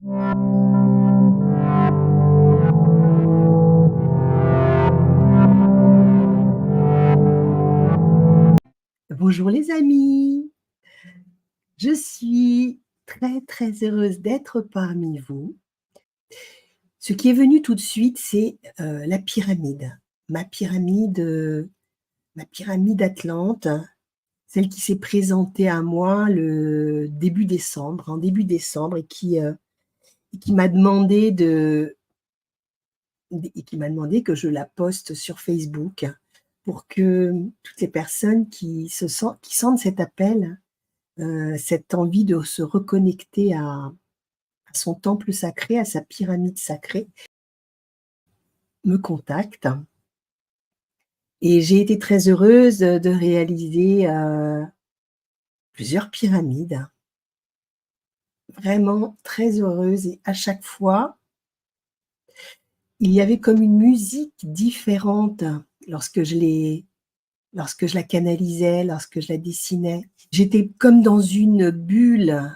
Bonjour les amis, je suis très très heureuse d'être parmi vous. Ce qui est venu tout de suite, c'est la pyramide. Ma pyramide, ma pyramide Atlante, celle qui s'est présentée à moi le début décembre, en début décembre et qui m'a demandé que je la poste sur Facebook pour que toutes les personnes qui sentent cet appel, cette envie de se reconnecter à son temple sacré, à sa pyramide sacrée, me contacte et j'ai été très heureuse de réaliser, plusieurs pyramides. Vraiment très heureuse et à chaque fois, il y avait comme une musique différente lorsque je les lorsque je la canalisais, lorsque je la dessinais. J'étais comme dans une bulle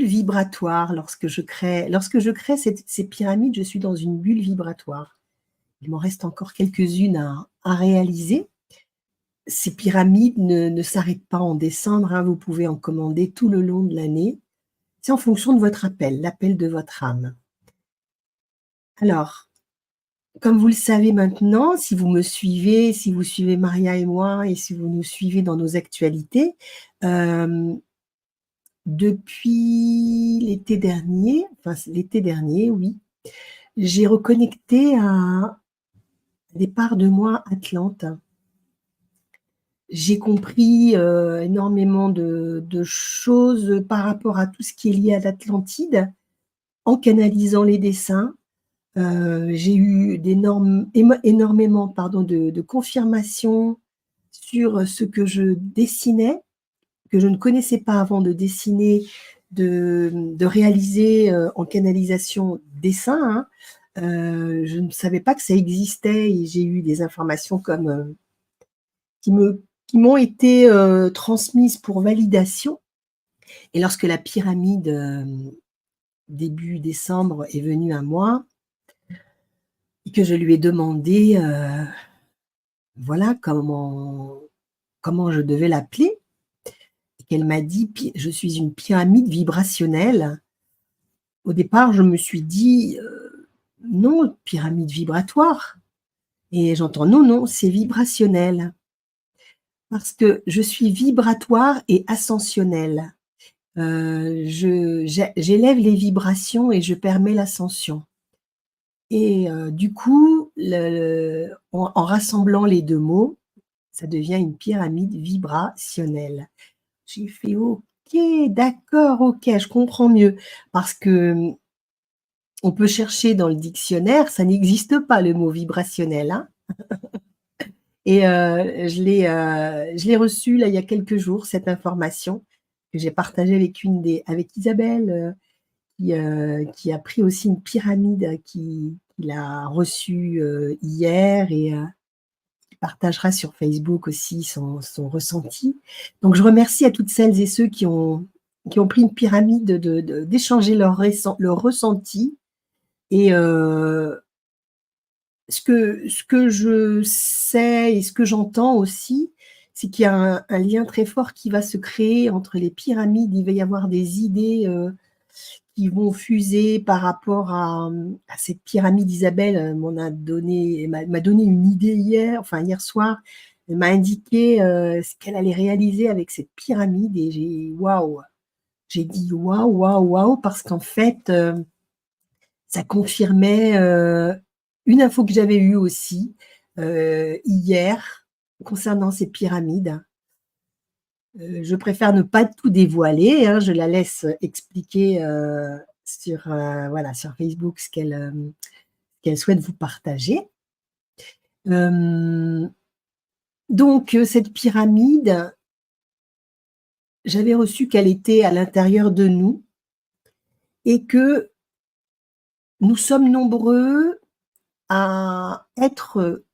vibratoire lorsque je crée ces pyramides, je suis dans une bulle vibratoire. Il m'en reste encore quelques-unes à réaliser. Ces pyramides ne s'arrêtent pas en décembre, hein, vous pouvez en commander tout le long de l'année. C'est en fonction de votre appel, l'appel de votre âme. Alors, comme vous le savez maintenant, si vous suivez Maria et moi et si vous nous suivez dans nos actualités, hem, depuis l'été dernier, oui, j'ai reconnecté à des parts de moi atlantes. J'ai compris, énormément de choses par rapport à tout ce qui est lié à l'Atlantide, en canalisant les dessins. J'ai eu énormément pardon, de confirmations sur ce que je dessinais, que je ne connaissais pas avant de dessiner, de réaliser, en canalisation dessin, hein. Je ne savais pas que ça existait et j'ai eu des informations comme, qui me qui m'ont été, transmises pour validation et lorsque la pyramide, début décembre est venue à moi et que je lui ai demandé, voilà comment je devais l'appeler et qu'elle m'a dit: «Pi Je suis une pyramide vibrationnelle». Au départ, je me suis dit: Non, pyramide vibratoire» et j'entends: «Non, non, c'est vibrationnel». Parce que je suis vibratoire et ascensionnelle. J'élève les vibrations et je permets l'ascension et du coup, en rassemblant les 2 mots, ça devient une pyramide vibrationnelle. J'ai fait: «OK, d'accord, OK, je comprends mieux». Parce que, on peut chercher dans le dictionnaire, ça n'existe pas le mot vibrationnel, hein et je l'ai reçu là, il y a quelques jours, cette information que j'ai partagée avec Isabelle, qui a pris aussi une pyramide qu'il a reçue, hier et qui partagera sur Facebook aussi son ressenti. Donc je remercie à toutes celles et ceux qui ont pris une pyramide d'échanger leur ressenti et ce que je sais et ce que j'entends aussi, c'est qu'il y a un lien très fort qui va se créer entre les pyramides. Il va y avoir des idées, qui vont fuser par rapport à cette pyramide. Isabelle, m'a donné une idée hier soir. Elle m'a indiqué, ce qu'elle allait réaliser avec cette pyramide et j'ai dit: «Waouh, waouh, waouh» parce qu'en fait, ça confirmait, une info que j'avais eue aussi, hier concernant ces pyramides. Je préfère ne pas tout dévoiler, hein, je la laisse expliquer, voilà, sur Facebook qu'elle souhaite vous partager. Hem, donc cette pyramide, j'avais reçu qu'elle était à l'intérieur de nous et que nous sommes nombreux à être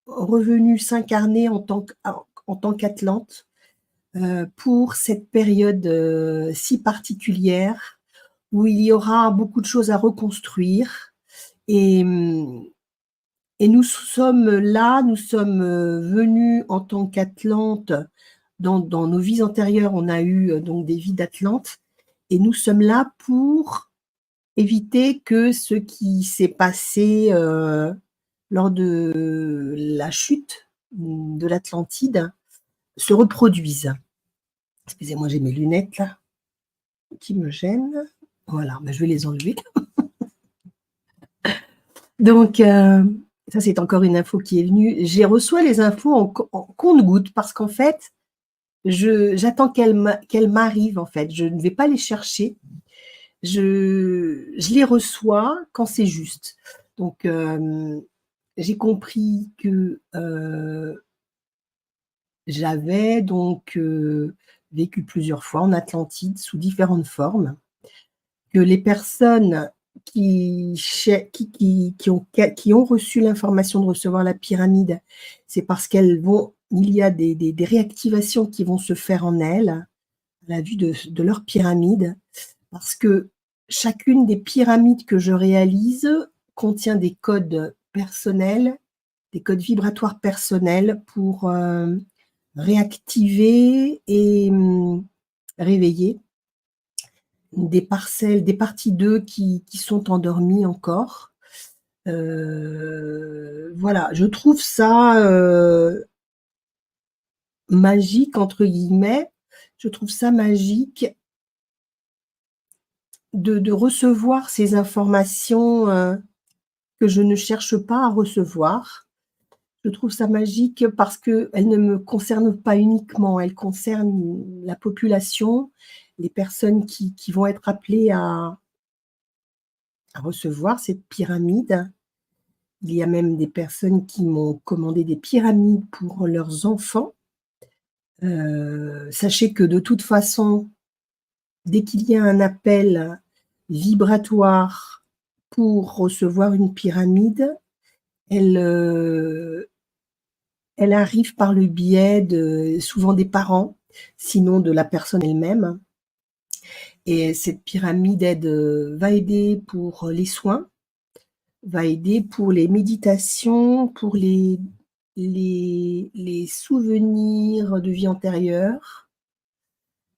revenus s'incarner en tant qu'Atlante, pour cette période, si particulière où il y aura beaucoup de choses à reconstruire et et nous sommes là, nous sommes, venus en tant qu'Atlantes dans nos vies antérieures, on a eu, donc des vies d'Atlantes et nous sommes là pour éviter que ce qui s'est passé, lors de la chute, de l'Atlantide se reproduise. Excusez-moi, j'ai mes lunettes là, qui me gênent. Voilà, bah, je vais les enlever. Donc ça, c'est encore une info qui est venue. J'ai reçois les infos en compte-gouttes parce qu'en fait, j'attends qu'elles m'arrivent, en fait. Je ne vais pas les chercher. Je les reçois quand c'est juste. Donc j'ai compris que, j'avais donc, vécu plusieurs fois en Atlantide sous différentes formes, que les personnes qui ont reçu l'information de recevoir la pyramide, c'est parce il y a des réactivations qui vont se faire en elles, à la vue de leur pyramide, parce que chacune des pyramides que je réalise contient des codes personnels, des codes vibratoires personnels pour, réactiver et réveiller des parties d'eux qui sont endormies encore. Voilà, je trouve ça, «magique» entre guillemets. Je trouve ça magique de recevoir ces informations, que je ne cherche pas à recevoir. Je trouve ça magique parce qu'elles ne me concernent pas uniquement, elles concernent la population, les personnes qui vont être appelées à recevoir cette pyramide. Il y a même des personnes qui m'ont commandé des pyramides pour leurs enfants. Sachez que de toute façon, dès qu'il y a un appel vibratoire pour recevoir une pyramide, elle, elle arrive par le biais souvent des parents, sinon de la personne elle-même. Et cette pyramide va aider pour les soins, va aider pour les méditations, pour les souvenirs de vie antérieure,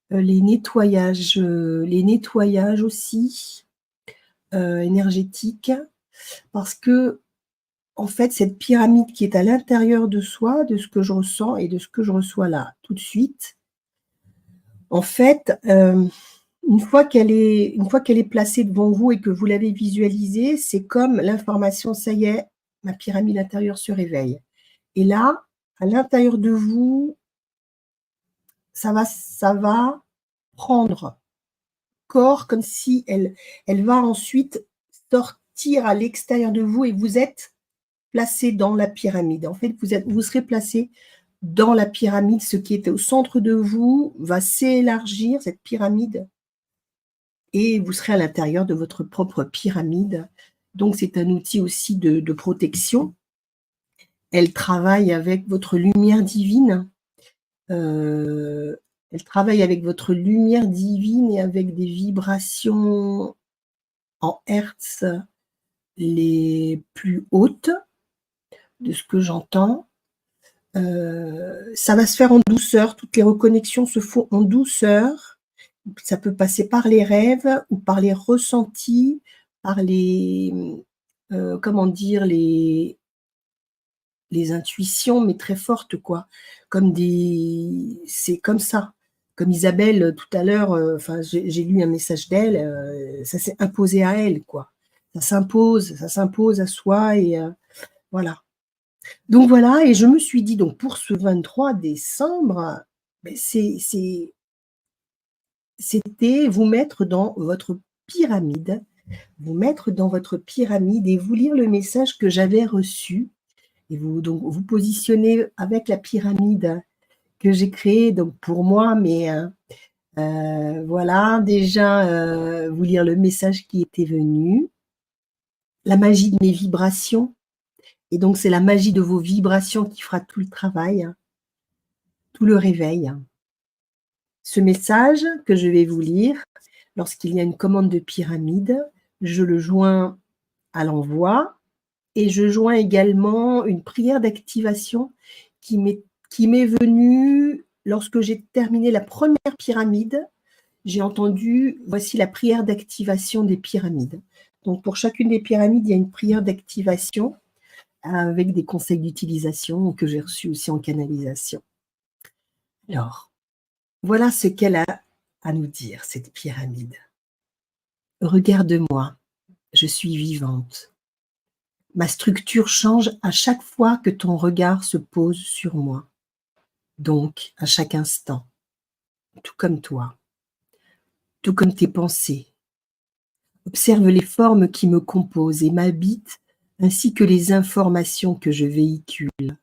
les nettoyages aussi, énergétiques. Parce qu'en fait, cette pyramide qui est à l'intérieur de soi, de ce que je ressens et de ce que je reçois là, tout de suite, en fait, une fois qu'elle est placée devant vous et que vous l'avez visualisée, c'est comme l'information: «Ça y est, ma pyramide intérieure se réveille» et là, à l'intérieur de vous, ça va prendre corps comme si elle va ensuite sortir à l'extérieur de vous et vous êtes placé dans la pyramide. En fait, vous serez placé dans la pyramide. Ce qui était au centre de vous va s'élargir, cette pyramide, et vous serez à l'intérieur de votre propre pyramide. Donc c'est un outil aussi de protection. Elle travaille avec votre lumière divine. Elle travaille avec votre lumière divine et avec des vibrations en hertz les plus hautes, de ce que j'entends. Ça va se faire en douceur, toutes les reconnexions se font en douceur. Ça peut passer par les rêves ou par les ressentis, par comment dire? Les intuitions, mais très fortes quoi, c'est comme ça. Comme Isabelle, tout à l'heure, enfin j'ai lu un message d'elle, ça s'est imposé à elle quoi. Ça s'impose à soi et voilà. Donc voilà et je me suis dit donc pour ce 23 décembre, beh, c'était vous mettre dans votre pyramide, vous mettre dans votre pyramide et vous lire le message que j'avais reçu et vous positionner avec la pyramide que j'ai créée donc pour moi, mais voilà, déjà, vous lire le message qui était venu, la magie de mes vibrations et donc c'est la magie de vos vibrations qui fera tout le travail, tout le réveil. Ce message que je vais vous lire lorsqu'il y a une commande de pyramide, je le joins à l'envoi et je joins également une prière d'activation qui m'est venue lorsque j'ai terminé la première pyramide. J'ai entendu: «Voici la prière d'activation des pyramides». Donc pour chacune des pyramides, il y a une prière d'activation avec des conseils d'utilisation que j'ai reçus aussi en canalisation. Alors, voilà ce qu'elle a à nous dire, cette pyramide. Regarde-moi, je suis vivante. Ma structure change à chaque fois que ton regard se pose sur moi, donc à chaque instant, tout comme toi, tout comme tes pensées. Observe les formes qui me composent et m'habitent, ainsi que les informations que je véhicule.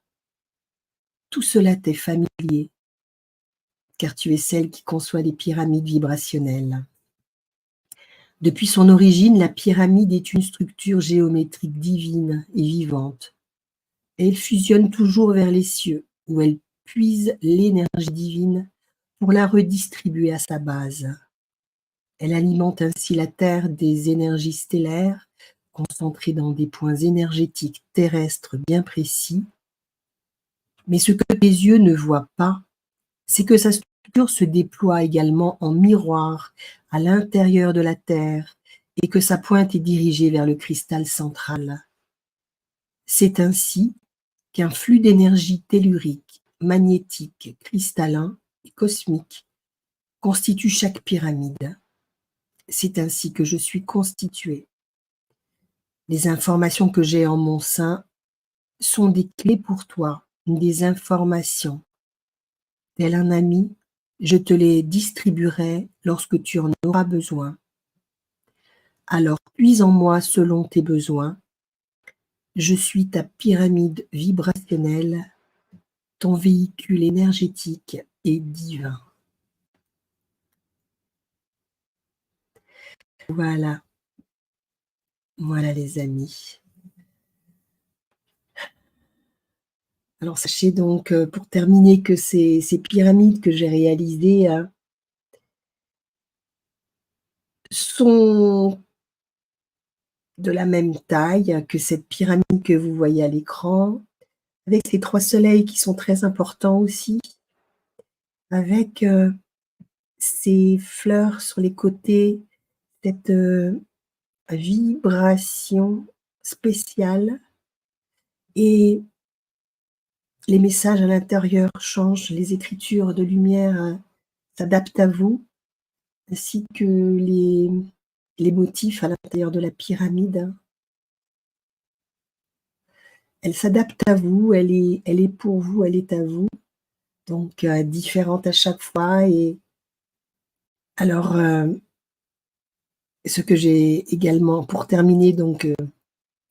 Tout cela t'est familier, car tu es celle qui conçoit les pyramides vibrationnelles. Depuis son origine, la pyramide est une structure géométrique divine et vivante. Et elle fusionne toujours vers les cieux, où elle puise l'énergie divine pour la redistribuer à sa base. Elle alimente ainsi la Terre des énergies stellaires, concentrées dans des points énergétiques terrestres bien précis. Mais ce que tes yeux ne voient pas, c'est que sa structure se déploie également en miroir à l'intérieur de la Terre et que sa pointe est dirigée vers le cristal central. C'est ainsi qu'un flux d'énergie tellurique, magnétique, cristallin et cosmique constitue chaque pyramide. C'est ainsi que je suis constituée. Les informations que j'ai en mon sein sont des clés pour toi, des informations. Tel un ami, je te les distribuerai lorsque tu en auras besoin. Alors puise en moi selon tes besoins. Je suis ta pyramide vibrationnelle, ton véhicule énergétique et divin. Voilà, voilà les amis. Alors sachez donc, pour terminer, que ces pyramides que j'ai réalisées, sont de la même taille que cette pyramide que vous voyez à l'écran, avec ces 3 soleils qui sont très importants aussi, avec, ces fleurs sur les côtés, cette, vibration spéciale et les messages à l'intérieur changent, les écritures de lumière, s'adaptent à vous, ainsi que les motifs à l'intérieur de la pyramide. Elle s'adapte à vous, elle est pour vous, elle est à vous, donc différente à chaque fois et alors, ce que j'ai également pour terminer donc,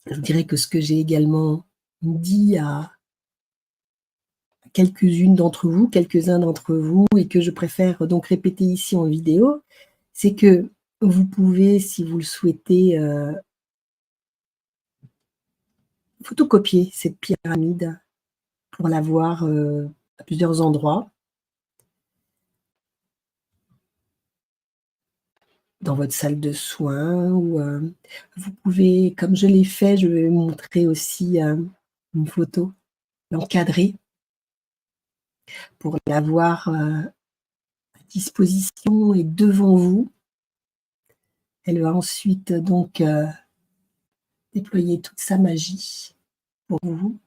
je dirais que ce que j'ai également dit à quelques-unes d'entre vous, quelques-uns d'entre vous et que je préfère donc répéter ici en vidéo, c'est que vous pouvez, si vous le souhaitez, photocopier cette pyramide pour la voir, à plusieurs endroits dans votre salle de soins ou, vous pouvez, comme je l'ai fait, je vais vous montrer aussi, une photo, l'encadrer pour l'avoir, à disposition et devant vous. Elle va ensuite donc, déployer toute sa magie pour vous.